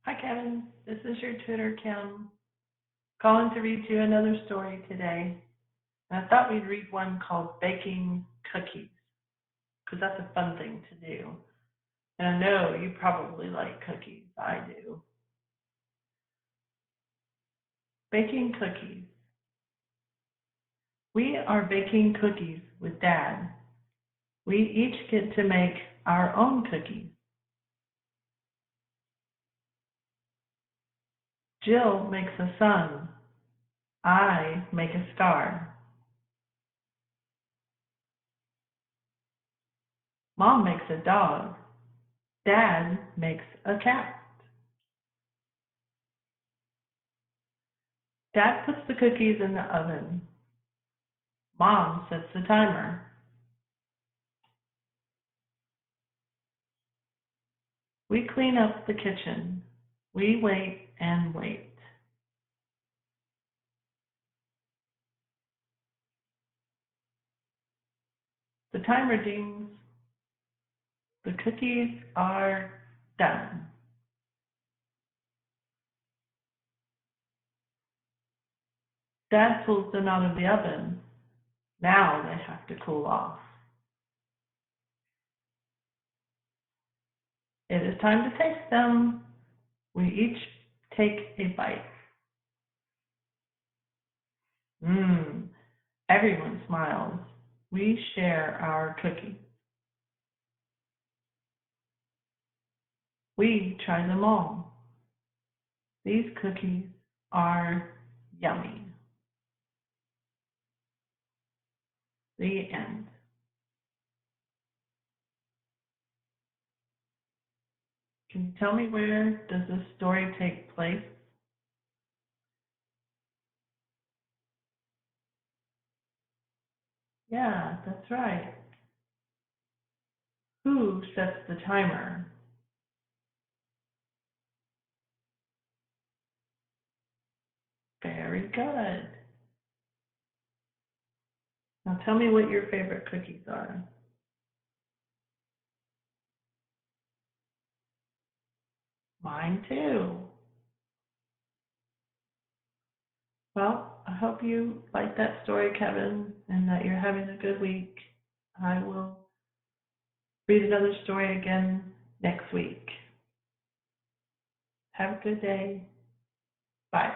Hi, Kevin. This is your tutor, Kim, calling to read you another story today. And I thought we'd read one called Baking Cookies, because that's a fun thing to do. And I know you probably like cookies. I do. Baking Cookies. We are baking cookies with Dad. We each get to make our own cookies. Jill makes a sun. I make a star. Mom makes a dog. Dad makes a cat. Dad puts the cookies in the oven. Mom sets the timer. We clean up the kitchen. We wait and wait. The timer dings. The cookies are done. Dad pulls them out of the oven. Now they have to cool off. It is time to taste them. We each take a bite. Mmm, everyone smiles. We share our cookie. We try them all. These cookies are yummy. The end. Can you tell me where does this story take place? Yeah, that's right. Who sets the timer? Very good. Now tell me what your favorite cookies are. Mine too. Well, I hope you like that story, Kevin, and that you're having a good week. I will read another story again next week. Have a good day. Bye.